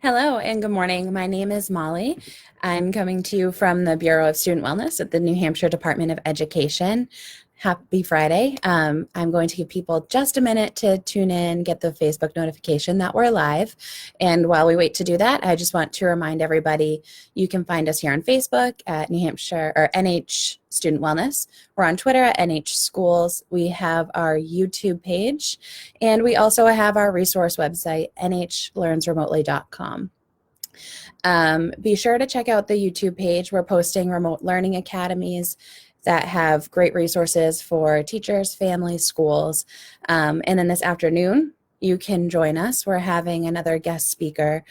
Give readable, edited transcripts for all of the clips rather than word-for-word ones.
Hello and good morning. My name is Molly. I'm coming to you from the Bureau of Student Wellness at the New Hampshire Department of Education. Happy Friday. I'm going to give people just a minute to tune in, get the Facebook notification that we're live. And while we wait to do that, I just want to remind everybody you can find us here on Facebook at New Hampshire or NH Student Wellness. We're on Twitter at NH Schools. We have our YouTube page, and we also have our resource website, nhlearnsremotely.com. Be sure to check out the YouTube page. We're posting remote learning academies that have great resources for teachers, families, schools. And then this afternoon, you can join us. We're having another guest speaker.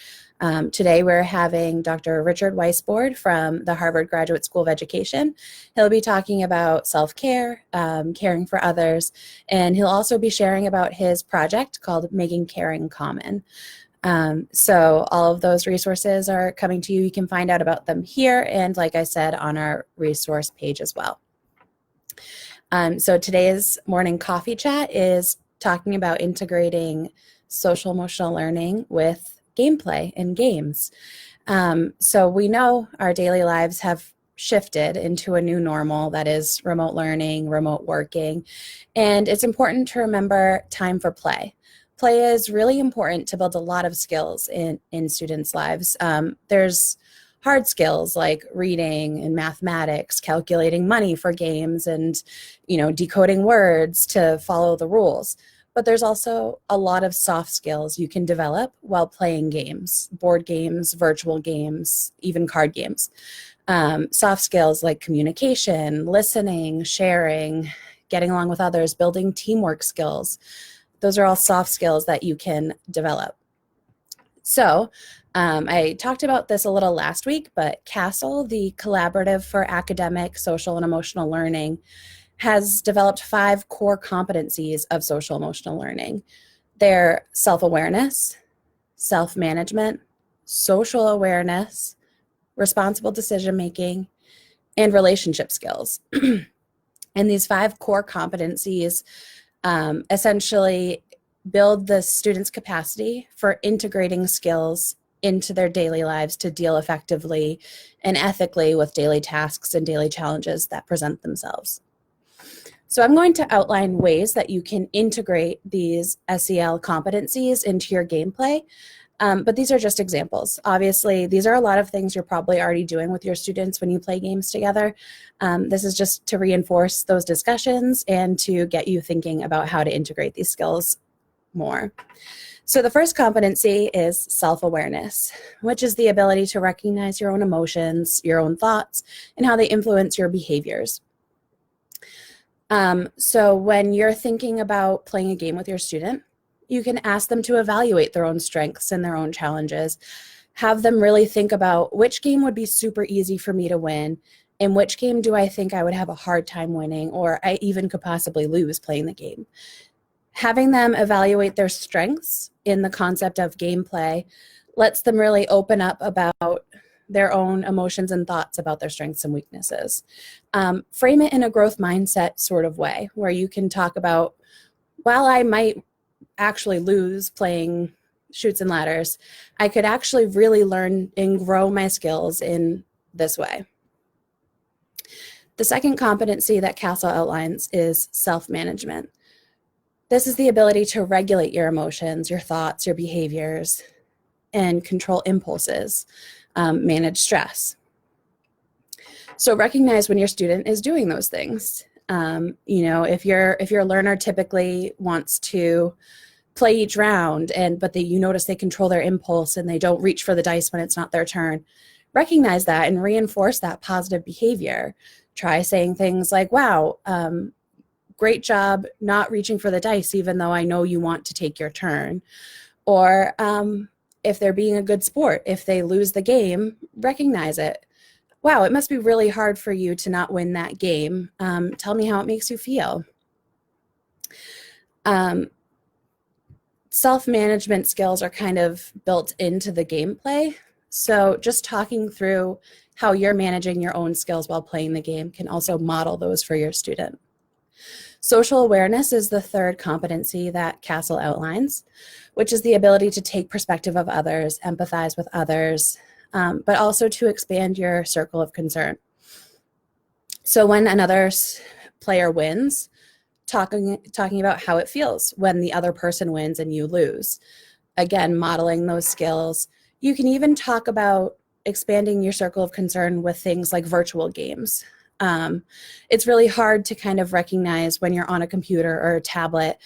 Today, we're having Dr. Richard Weisbord from the Harvard Graduate School of Education. He'll be talking about self-care, caring for others, and he'll also be sharing about his project called Making Caring Common. So all of those resources are coming to you. You can find out about them here and, like I said, on our resource page as well. So today's morning coffee chat is talking about integrating social emotional learning with gameplay and games. So we know our daily lives have shifted into a new normal that is remote learning, remote working, and it's important to remember time for play. Play is really important to build a lot of skills in students' lives. There's hard skills like reading and mathematics, calculating money for games, and decoding words to follow the rules. But there's also a lot of soft skills you can develop while playing games, board games, virtual games, even card games. Soft skills like communication, listening, sharing, getting along with others, building teamwork skills. Those are all soft skills that you can develop. So I talked about this a little last week, but CASEL, the Collaborative for Academic, Social, and Emotional Learning, has developed 5 core competencies of social emotional learning. They're self-awareness, self-management, social awareness, responsible decision-making, and relationship skills. And these 5 core competencies essentially build the student's capacity for integrating skills into their daily lives to deal effectively and ethically with daily tasks and daily challenges that present themselves. So I'm going to outline ways that you can integrate these SEL competencies into your gameplay, but these are just examples. Obviously, these are a lot of things you're probably already doing with your students when you play games together. This is just to reinforce those discussions and to get you thinking about how to integrate these skills more. So the first competency is self-awareness, which is the ability to recognize your own emotions, your own thoughts, and how they influence your behaviors. So when you're thinking about playing a game with your student, you can ask them to evaluate their own strengths and their own challenges. Have them really think about which game would be super easy for me to win, and which game do I think I would have a hard time winning, or I even could possibly lose playing the game. Having them evaluate their strengths in the concept of gameplay lets them really open up about their own emotions and thoughts about their strengths and weaknesses. Frame it in a growth mindset sort of way, where you can talk about, while I might actually lose playing Chutes and Ladders, I could actually really learn and grow my skills in this way. The second competency that CASEL outlines is self-management. This is the ability to regulate your emotions, your thoughts, your behaviors, and control impulses, manage stress. So recognize when your student is doing those things. If your learner typically wants to play each round, but you notice they control their impulse and they don't reach for the dice when it's not their turn, recognize that and reinforce that positive behavior. Try saying things like, wow, great job not reaching for the dice even though I know you want to take your turn. Or if they're being a good sport, if they lose the game, recognize it. Wow, it must be really hard for you to not win that game. Tell me how it makes you feel. Self-management skills are kind of built into the gameplay. So just talking through how you're managing your own skills while playing the game can also model those for your student. Social awareness is the third competency that Castle outlines, which is the ability to take perspective of others, empathize with others, but also to expand your circle of concern. So when another player wins, talking about how it feels when the other person wins and you lose. Again, modeling those skills. You can even talk about expanding your circle of concern with things like virtual games. It's really hard to kind of recognize when you're on a computer or a tablet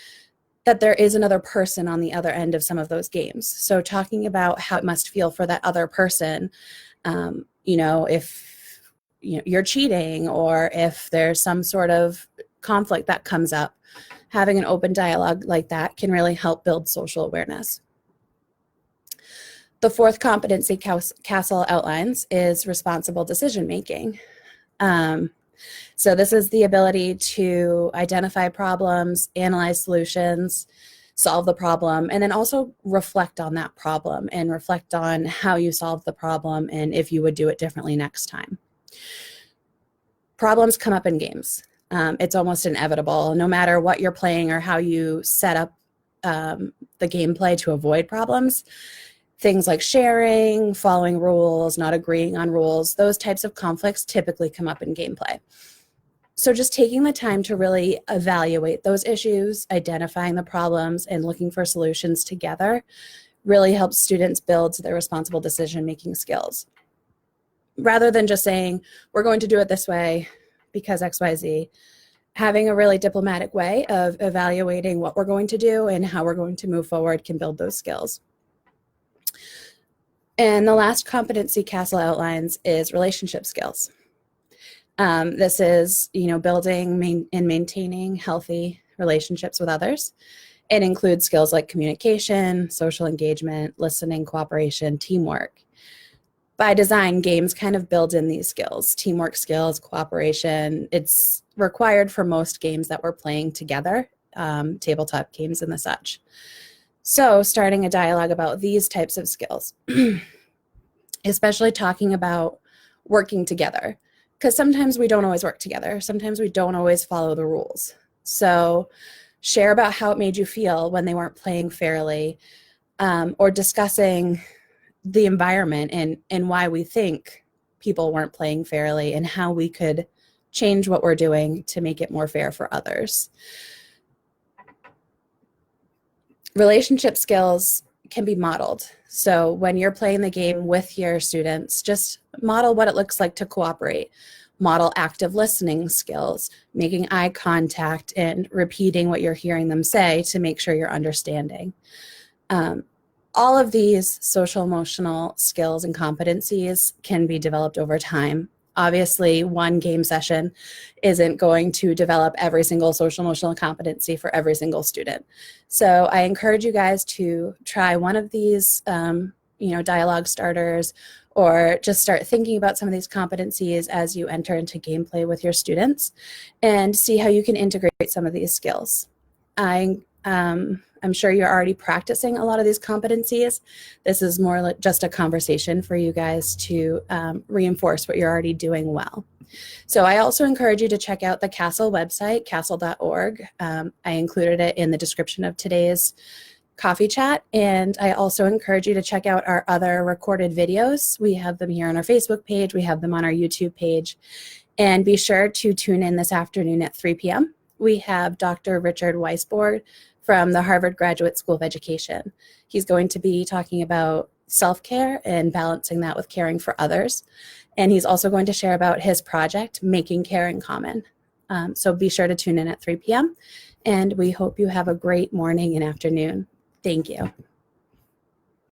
that there is another person on the other end of some of those games. So talking about how it must feel for that other person, if you're cheating or if there's some sort of conflict that comes up, having an open dialogue like that can really help build social awareness. The fourth competency Castle outlines is responsible decision making. So this is the ability to identify problems, analyze solutions, solve the problem, and then also reflect on that problem and reflect on how you solved the problem and if you would do it differently next time. Problems come up in games. It's almost inevitable, no matter what you're playing or how you set up the gameplay to avoid problems. Things like sharing, following rules, not agreeing on rules, those types of conflicts typically come up in gameplay. So just taking the time to really evaluate those issues, identifying the problems, and looking for solutions together really helps students build their responsible decision-making skills. Rather than just saying, we're going to do it this way because X, Y, Z, having a really diplomatic way of evaluating what we're going to do and how we're going to move forward can build those skills. And the last competency Castle outlines is relationship skills. This is, building and maintaining healthy relationships with others. It includes skills like communication, social engagement, listening, cooperation, teamwork. By design, games kind of build in these skills, teamwork skills, cooperation. It's required for most games that we're playing together, tabletop games and the such. So starting a dialogue about these types of skills, especially talking about working together, because sometimes we don't always work together. Sometimes we don't always follow the rules. So share about how it made you feel when they weren't playing fairly, or discussing the environment and why we think people weren't playing fairly and how we could change what we're doing to make it more fair for others. Relationship skills can be modeled. So when you're playing the game with your students, just model what it looks like to cooperate. Model active listening skills, making eye contact and repeating what you're hearing them say to make sure you're understanding. All of these social emotional skills and competencies can be developed over time. Obviously, one game session isn't going to develop every single social emotional competency for every single student. So I encourage you guys to try one of these dialogue starters, or just start thinking about some of these competencies as you enter into gameplay with your students and see how you can integrate some of these skills. I'm sure you're already practicing a lot of these competencies. This is more like just a conversation for you guys to reinforce what you're already doing well. So I also encourage you to check out the Castle website, castle.org. I included it in the description of today's coffee chat, and I also encourage you to check out our other recorded videos. We have them here on our Facebook page. We have them on our YouTube page. And be sure to tune in this afternoon at 3 p.m. We have Dr. Richard Weisborg from the Harvard Graduate School of Education. He's going to be talking about self-care and balancing that with caring for others. And he's also going to share about his project, Making Care in Common. So be sure to tune in at 3 p.m. And we hope you have a great morning and afternoon. Thank you.